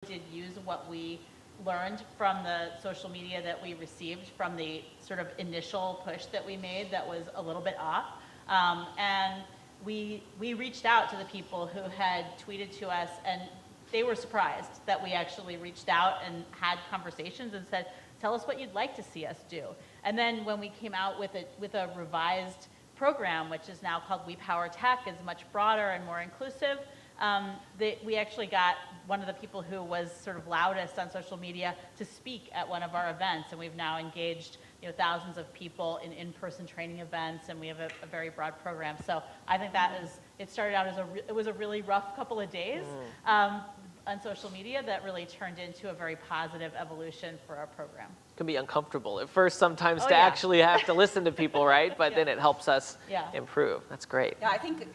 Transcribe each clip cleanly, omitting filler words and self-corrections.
did use what we learned from the social media that we received from the sort of initial push that we made that was a little bit off. And we reached out to the people who had tweeted to us, and they were surprised that we actually reached out and had conversations and said, tell us what you'd like to see us do. And then when we came out with a revised program, which is now called We Power Tech, is much broader and more inclusive, we actually got one of the people who was sort of loudest on social media to speak at one of our events, and we've now engaged thousands of people in in-person training events, and we have a very broad program. So I think it started out as it was a really rough couple of days on social media that really turned into a very positive evolution for our program. It can be uncomfortable at first sometimes actually have to listen to people, right? But then it helps us improve. That's great. Yeah, I think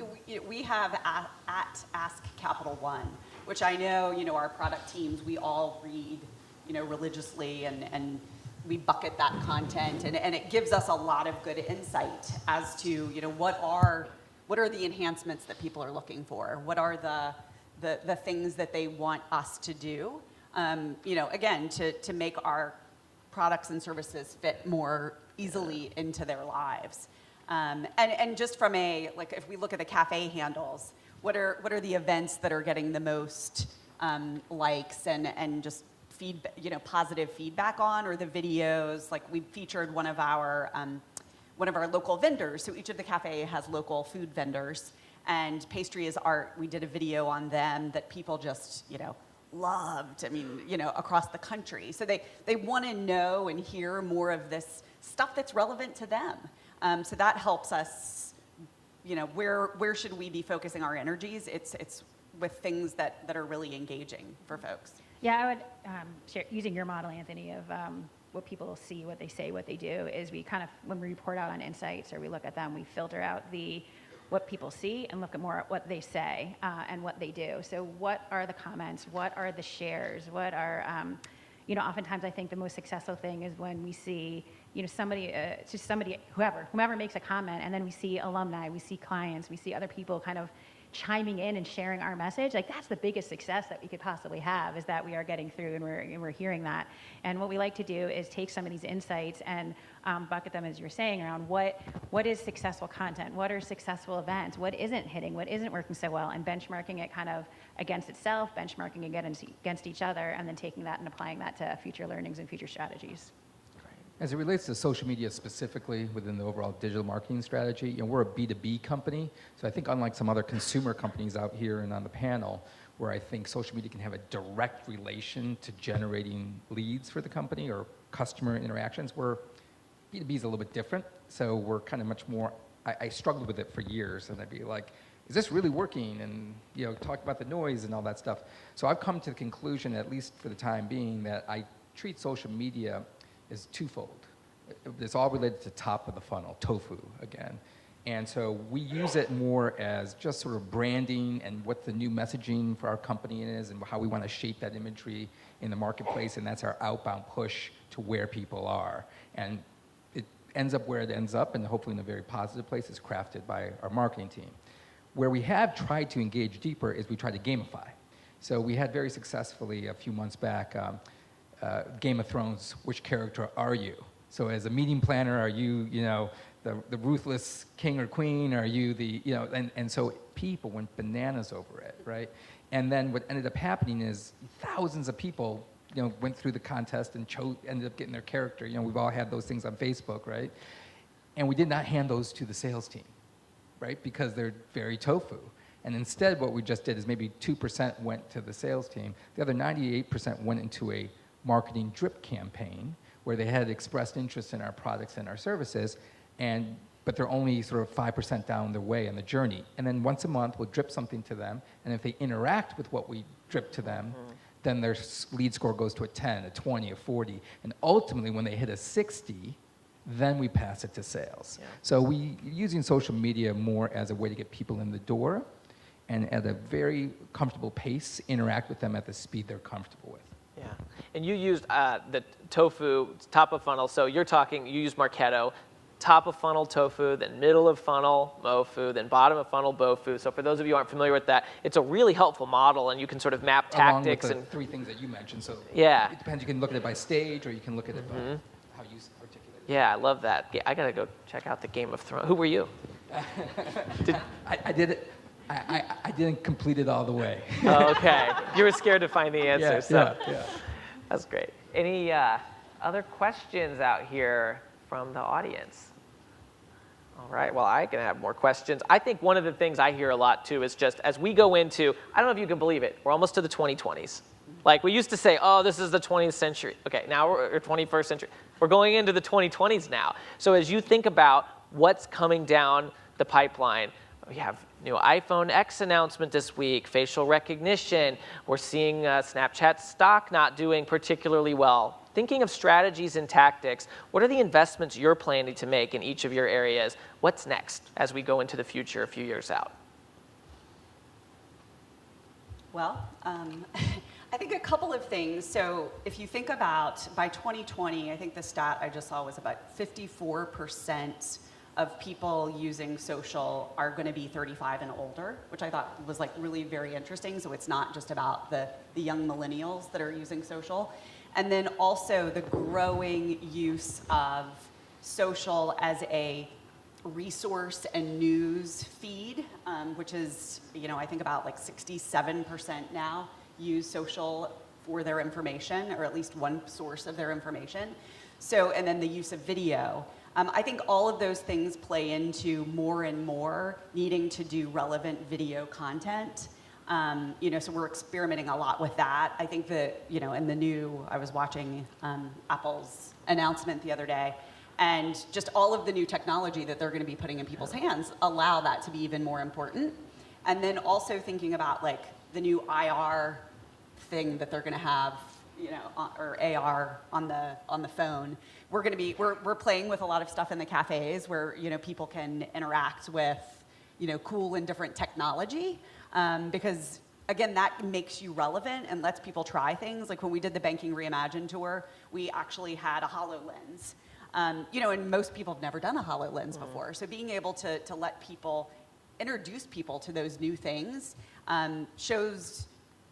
we have at Ask Capital One, which I know, our product teams, we all read, religiously, and we bucket that content, and it gives us a lot of good insight as to, what are the enhancements that people are looking for? What are the things that they want us to do, again, to make our products and services fit more easily into their lives. And just from if we look at the cafe handles, what are the events that are getting the most likes and just positive feedback on, or the videos? Like, we featured one of our local vendors. So each of the cafe has local food vendors, and Pastry is Art. We did a video on them that people just loved. I mean, across the country. So they want to know and hear more of this stuff that's relevant to them. So that helps us. Where should we be focusing our energies? It's with things that are really engaging for folks. Yeah, I would share, using your model, Anthony, of what people see, what they say, what they do, is we kind of, when we report out on insights or we look at them, we filter out what people see and look at more at what they say and what they do. So what are the comments? What are the shares? What are, oftentimes I think the most successful thing is when we see, whomever makes a comment, and then we see alumni, we see clients, we see other people kind of chiming in and sharing our message. Like, that's the biggest success that we could possibly have, is that we are getting through and we're hearing that. And what we like to do is take some of these insights and bucket them, as you're saying, around what is successful content, what are successful events, what isn't hitting, what isn't working so well, and benchmarking it kind of against itself, benchmarking against each other, and then taking that and applying that to future learnings and future strategies. As it relates to social media specifically within the overall digital marketing strategy, we're a B2B company. So I think, unlike some other consumer companies out here and on the panel, where I think social media can have a direct relation to generating leads for the company or customer interactions, where B2B is a little bit different. So we're kind of much more, I struggled with it for years, and I'd be like, is this really working? And talk about the noise and all that stuff. So I've come to the conclusion, at least for the time being, that I treat social media is twofold. It's all related to top of the funnel, tofu again. And so we use it more as just sort of branding and what the new messaging for our company is and how we want to shape that imagery in the marketplace, and that's our outbound push to where people are. And it ends up where it ends up, and hopefully in a very positive place. It's crafted by our marketing team. Where we have tried to engage deeper is we tried to gamify. So we had very successfully a few months back Game of Thrones, which character are you? So as a meeting planner, are you, the ruthless king or queen? Are you the, and so people went bananas over it, right? And then what ended up happening is thousands of people, went through the contest and ended up getting their character. We've all had those things on Facebook, right? And we did not hand those to the sales team, right? Because they're very tofu. And instead, what we just did is maybe 2% went to the sales team. The other 98% went into a marketing drip campaign where they had expressed interest in our products and our services, but they're only sort of 5% down the way in the journey. And then once a month, we'll drip something to them, and if they interact with what we drip to them, then their lead score goes to a 10, a 20, a 40, and ultimately when they hit a 60, then we pass it to sales. Yeah. So we using social media more as a way to get people in the door, and at a very comfortable pace, interact with them at the speed they're comfortable with. Yeah, and you used the tofu top of funnel. So you use Marketo. top of funnel tofu, then middle of funnel mofu, then bottom of funnel bofu. So for those of you who aren't familiar with that, it's a really helpful model, and you can sort of map tactics. Along with the three things that you mentioned. So yeah, it depends. You can look at it by stage, or you can look at it by how you articulate it. Yeah, I love that. I gotta go check out the Game of Thrones. Who were you? I did it. I didn't complete it all the way. Oh, okay. You were scared to find the answer. Yeah. That's great. Any other questions out here from the audience? All right, well, I can have more questions. I think one of the things I hear a lot, too, is just as we go into, I don't know if you can believe it, we're almost to the 2020s. Like, we used to say, oh, this is the 20th century. Okay, now we're 21st century. We're going into the 2020s now. So as you think about what's coming down the pipeline, we have new iPhone X announcement this week, facial recognition. We're seeing Snapchat stock not doing particularly well. Thinking of strategies and tactics, what are the investments you're planning to make in each of your areas? What's next as we go into the future a few years out? Well, I think a couple of things. So if you think about by 2020, I think the stat I just saw was about 54% of people using social are going to be 35 and older, which I thought was like really very interesting. So it's not just about the young millennials that are using social. And then also the growing use of social as a resource and news feed, which is, I think about like 67% now use social for their information, or at least one source of their information. So, and then the use of video. I think all of those things play into more and more needing to do relevant video content. So we're experimenting a lot with that. I think that, in the new, I was watching Apple's announcement the other day, and just all of the new technology that they're going to be putting in people's hands allow that to be even more important. And then also thinking about like the new IR thing that they're going to have, or AR on the phone. We're playing with a lot of stuff in the cafes where people can interact with cool and different technology, because again that makes you relevant and lets people try things. Like when we did the Banking Reimagined tour, we actually had a HoloLens, and most people have never done a HoloLens before. So being able to let people introduce people to those new things shows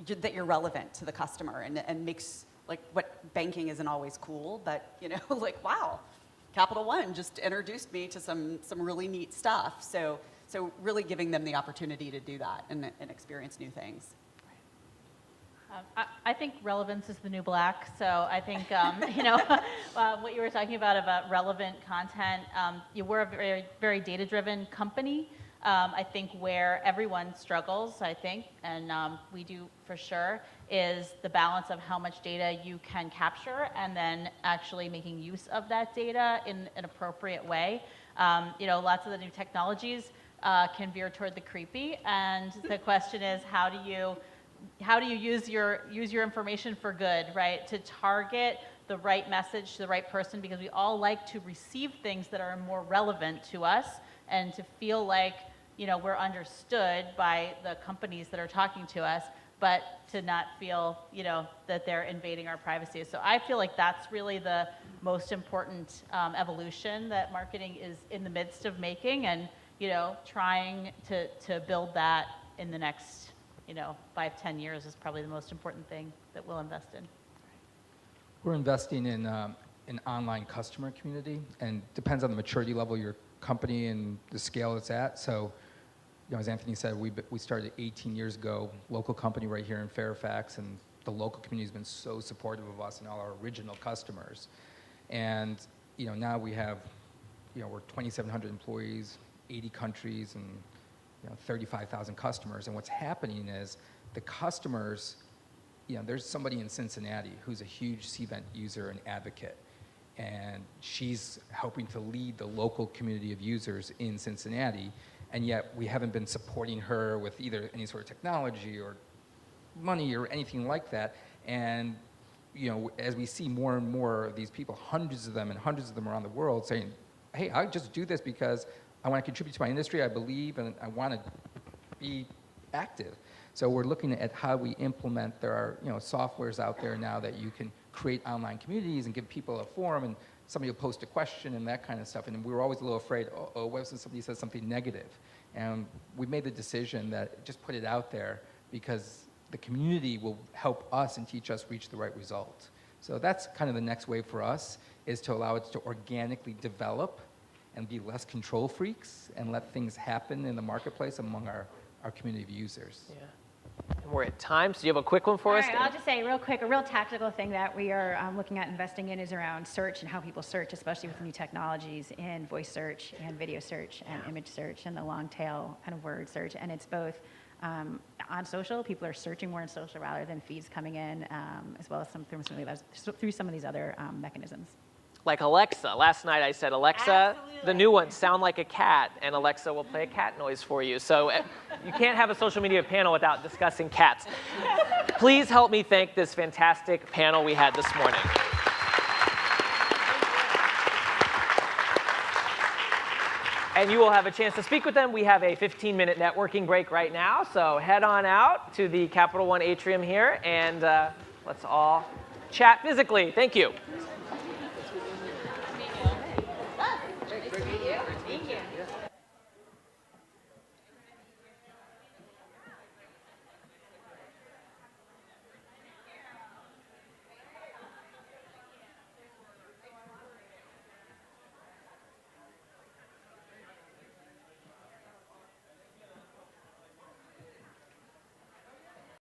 that you're relevant to the customer and makes like what banking isn't always cool, but like wow, Capital One just introduced me to some really neat stuff. So really giving them the opportunity to do that and experience new things. I think relevance is the new black. So I think, what you were talking about relevant content, we're a very, very data-driven company. I think where everyone struggles, and we do for sure, is the balance of how much data you can capture and then actually making use of that data in an appropriate way. Lots of the new technologies can veer toward the creepy, and the question is how do you use your information for good, right? To target the right message to the right person, because we all like to receive things that are more relevant to us and to feel like we're understood by the companies that are talking to us, but to not feel that they're invading our privacy. So I feel like that's really the most important evolution that marketing is in the midst of making, and trying to build that in the next 5-10 years is probably the most important thing that we'll invest in. We're investing in an online customer community, and depends on the maturity level of your company and the scale it's at. So, as Anthony said, we started 18 years ago, local company right here in Fairfax, and the local community has been so supportive of us and all our original customers. And now we have, we're 2,700 employees, 80 countries, and 35,000 customers. And what's happening is the customers, there's somebody in Cincinnati who's a huge Cvent user and advocate, and she's helping to lead the local community of users in Cincinnati, and yet we haven't been supporting her with either any sort of technology or money or anything like that. And as we see more and more of these people, hundreds of them around the world saying, hey, I just do this because I want to contribute to my industry, I believe, and I want to be active. So we're looking at how we implement. There are softwares out there now that you can create online communities and give people a forum and somebody will post a question and that kind of stuff, and we were always a little afraid, oh, what if somebody says something negative? And we made the decision that just put it out there because the community will help us and teach us reach the right result. So that's kind of the next wave for us, is to allow it to organically develop and be less control freaks and let things happen in the marketplace among our community of users. Yeah. And we're at time, so do you have a quick one for us? All right, I'll just say real quick, a real tactical thing that we are looking at investing in is around search and how people search, especially with new technologies in voice search and video search and image search and the long tail kind of word search. And it's both on social, people are searching more on social rather than feeds coming in, as well as through some of these other mechanisms. Like Alexa. Last night I said, Alexa, Absolutely. the new one, sound like a cat, and Alexa will play a cat noise for you. So you can't have a social media panel without discussing cats. Please help me thank this fantastic panel we had this morning. And you will have a chance to speak with them. We have a 15-minute networking break right now, so head on out to the Capital One atrium here, and let's all chat physically. Thank you.